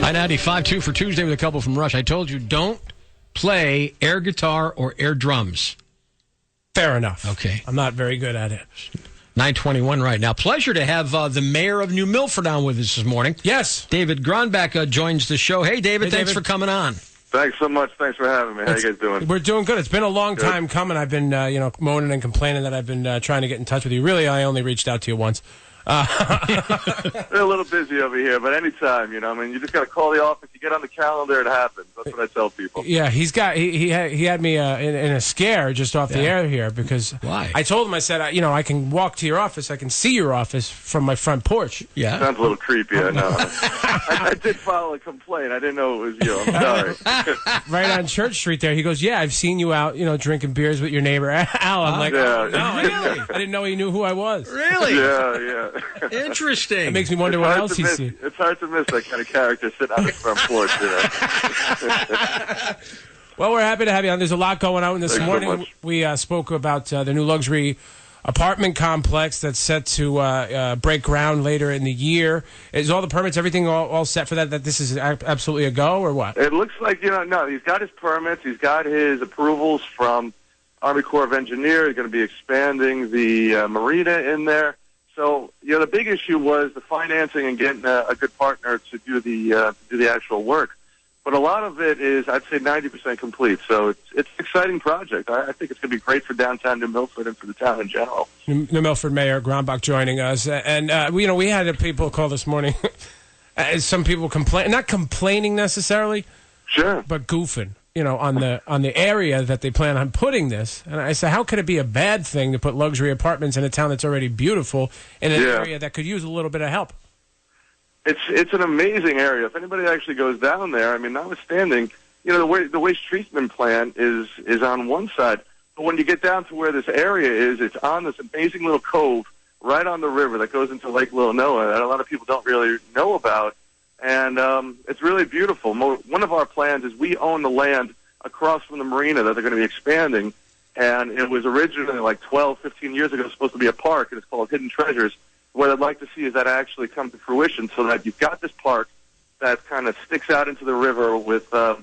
I-95 for Tuesday with a couple from Rush. I told you, don't play air guitar or air drums. Fair enough. Okay. I'm not very good at it. 9:21 right now. Pleasure to have the mayor of New Milford on with us this morning. Yes. David Gronbach joins the show. Hey, David, thanks for coming on. Thanks so much. Thanks for having me. How you guys doing? We're doing good. It's been a long time coming. I've been, moaning and complaining that I've been trying to get in touch with you. Really, I only reached out to you once. We're a little busy over here, but anytime, you just got to call the office. You get on the calendar, it happens. That's what I tell people. Yeah, he had me in a scare just off the air here because why? I told him, I said, I can walk to your office. I can see your office from my front porch. Yeah. Sounds a little creepy, I know. I did file a complaint. I didn't know it was you. I'm sorry. Right on Church Street there. He goes, yeah, I've seen you out, drinking beers with your neighbor, Al. I'm like, yeah. No, really? I didn't know he knew who I was. Really? Yeah. Interesting. It makes me wonder what else he's seen. It's hard to miss that kind of character sitting on the front porch. Well, we're happy to have you on. There's a lot going on this morning. So we spoke about the new luxury apartment complex that's set to break ground later in the year. Is all the permits, everything all set for that? That this is absolutely a go, or what? It looks like, no, he's got his permits. He's got his approvals from Army Corps of Engineers. He's going to be expanding the Marina in there. So, the big issue was the financing and getting a good partner to do the actual work. But a lot of it is, I'd say, 90% complete. So it's an exciting project. I think it's going to be great for downtown New Milford and for the town in general. New Milford Mayor Gronbach joining us. And, we had people call this morning. Some people not complaining necessarily. Sure. But goofing. On the area that they plan on putting this. And I said, how could it be a bad thing to put luxury apartments in a town that's already beautiful in an area that could use a little bit of help? It's an amazing area. If anybody actually goes down there, notwithstanding, the waste treatment plant is on one side. But when you get down to where this area is, it's on this amazing little cove right on the river that goes into Lake Little Noah that a lot of people don't really know about. And it's really beautiful. One of our plans is we own the land across from the marina that they're going to be expanding. And it was originally like 12, 15 years ago supposed to be a park, and it's called Hidden Treasures. What I'd like to see is that actually come to fruition so that you've got this park that kind of sticks out into the river with a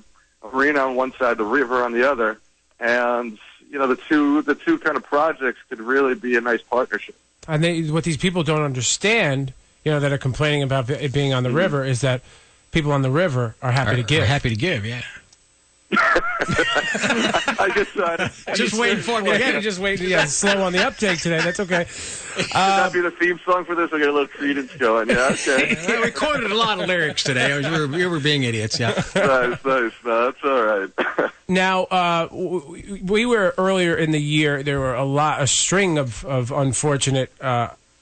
marina on one side, the river on the other. And, the two kind of projects could really be a nice partnership. And what these people don't understand, that are complaining about it being on the river, is that people on the river are happy to give. Are happy to give, yeah. I guess just waiting for me. You're just waiting. Yeah, slow on the uptake today. That's okay. Should that be the theme song for this? We'll get a little credence going. Yeah, okay. We quoted a lot of lyrics today. We were being idiots. Yeah. Nice. No, that's all right. Now, we were earlier in the year. There were a string of unfortunate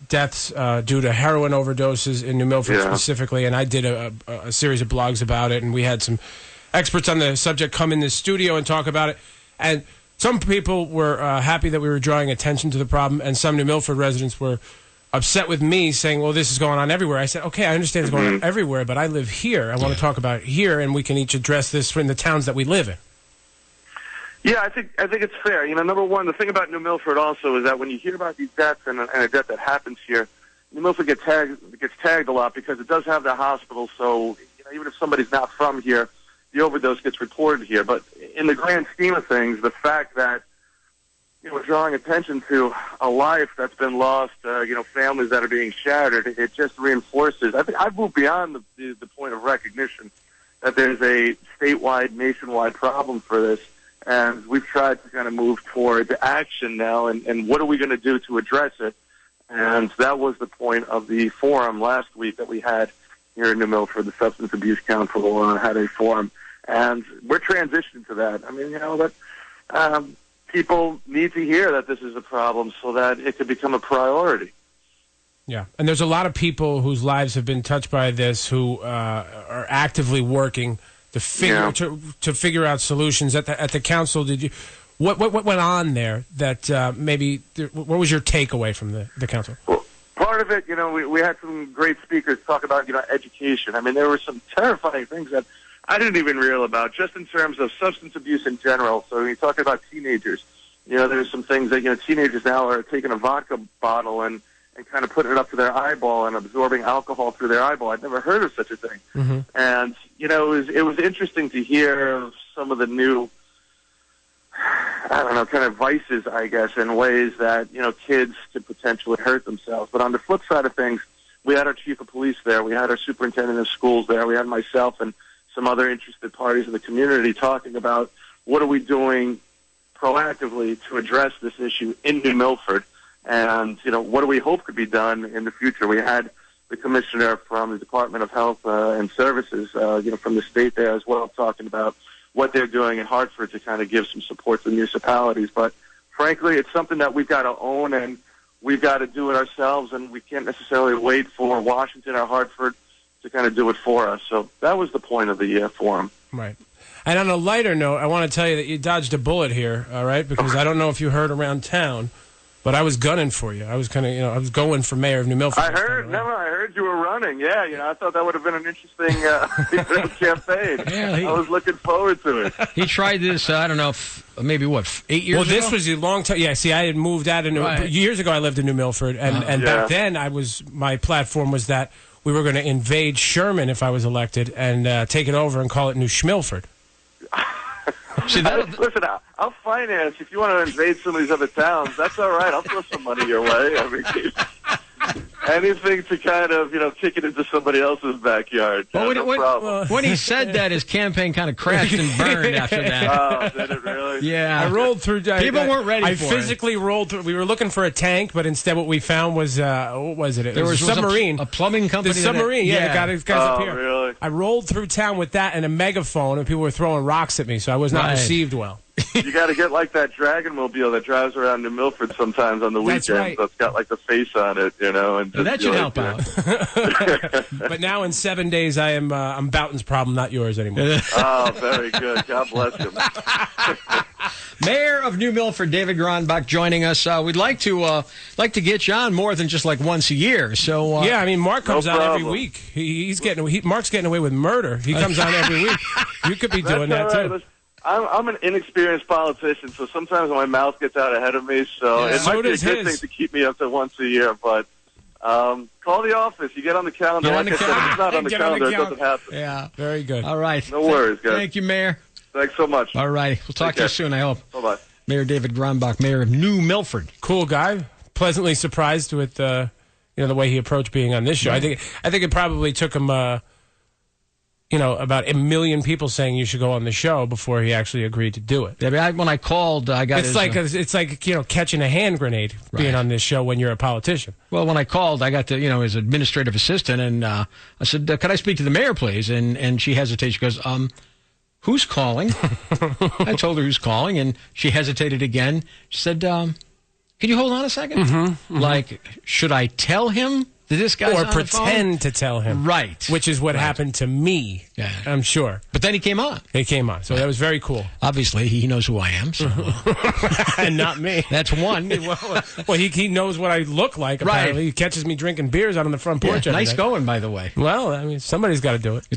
deaths due to heroin overdoses in New Milford specifically, and I did a series of blogs about it, and we had some experts on the subject come in the studio and talk about it. And some people were happy that we were drawing attention to the problem, and some New Milford residents were upset with me, saying, well, this is going on everywhere. I said, okay, I understand it's going on everywhere, but I live here. I want to talk about it here, and we can each address this in the towns that we live in. Yeah, I think it's fair. Number one, the thing about New Milford also is that when you hear about these deaths and a death that happens here, New Milford gets tagged a lot because it does have the hospital. So even if somebody's not from here, the overdose gets reported here. But in the grand scheme of things, the fact that we're drawing attention to a life that's been lost, families that are being shattered, it just reinforces. I think I've moved beyond the point of recognition that there's a statewide, nationwide problem for this. And we've tried to kind of move toward action now, and what are we going to do to address it? And that was the point of the forum last week that we had here in New Milford. The Substance Abuse Council had a forum, and we're transitioning to that. That people need to hear that this is a problem so that it could become a priority. Yeah, and there's a lot of people whose lives have been touched by this who are actively working to figure out solutions at the council. Did you what went on there that what was your takeaway from the council? Well, part of it, we had some great speakers talk about education. There were some terrifying things that I didn't even realize about, just in terms of substance abuse in general. So when you talk about teenagers, there's some things that teenagers now are taking a vodka bottle and kind of putting it up to their eyeball and absorbing alcohol through their eyeball. I'd never heard of such a thing. And, it was interesting to hear some of the new, I don't know, kind of vices, I guess, in ways that, kids could potentially hurt themselves. But on the flip side of things, we had our chief of police there. We had our superintendent of schools there. We had myself and some other interested parties in the community talking about what are we doing proactively to address this issue in New Milford, and, what do we hope could be done in the future. We had the commissioner from the Department of Health and Services, from the state there as well, talking about what they're doing in Hartford to kind of give some support to the municipalities. But frankly, it's something that we've got to own, and we've got to do it ourselves, and we can't necessarily wait for Washington or Hartford to kind of do it for us. So that was the point of the forum. Right. And on a lighter note, I want to tell you that you dodged a bullet here, all right? Because I don't know if you heard around town, but I was gunning for you. I was kind of, I was going for mayor of New Milford. I heard you were running. Yeah, I thought that would have been an interesting campaign. Yeah, I was looking forward to it. He tried this, I don't know, maybe 8 years ago? Well, this was a long time. Yeah, see, I had moved out of years ago. I lived in New Milford, and back then my platform was that we were going to invade Sherman if I was elected and take it over and call it New Schmilford. Listen, I'll finance if you want to invade some of these other towns. That's all right. I'll throw some money your way. I mean, anything to kind of kick it into somebody else's backyard. No problem. When he said that, his campaign kind of crashed and burned after that. Oh, did it really? Yeah, I rolled through. People weren't ready for it. I physically rolled through. We were looking for a tank, but instead, what we found was what was it? There was a submarine, a plumbing company. The submarine, the guys up here. Really? I rolled through town with that and a megaphone, and people were throwing rocks at me, so I was not received well. You got to get like that Dragon Mobile that drives around New Milford sometimes on the weekends. Right. That's got like the face on it, and that should help out. But now in 7 days, I'm Boughton's problem, not yours anymore. Oh, very good. God bless him. Mayor of New Milford, David Gronbach, joining us. We'd like to get you on more than just like once a year. So yeah, I mean, Mark comes on every week. Mark's getting away with murder. He comes on every week. You could be doing that too. I'm an inexperienced politician, so sometimes my mouth gets out ahead of me. So it might be a good thing to keep me up to once a year. But call the office. You get on the calendar. Like I said, if it's not on the calendar, it doesn't happen. Yeah, very good. All right. No worries, guys. Thank you, Mayor. Thanks so much. All right. We'll talk to you soon, I hope. Bye-bye. Mayor David Gronbach, Mayor of New Milford. Cool guy. Pleasantly surprised with the way he approached being on this show. Right. I think it probably took him about 1 million people saying you should go on the show before he actually agreed to do it. Yeah, when I called, I got it's like catching a hand grenade being on this show when you're a politician. Well, when I called, I got his administrative assistant, and I said, "Could I speak to the mayor, please?" And she hesitated. She goes, "Who's calling?" I told her who's calling, and she hesitated again. She said, "Can you hold on a second? Mm-hmm. Like, should I tell him that this guy's on the phone? Or pretend to tell him. Right. Which is what happened to me, I'm sure. But then he came on. He came on, so that was very cool. Obviously, he knows who I am. So. And not me. That's one. Well, he knows what I look like, apparently. Right. He catches me drinking beers out on the front porch. Nice going, by the way. Well, I mean, somebody's got to do it.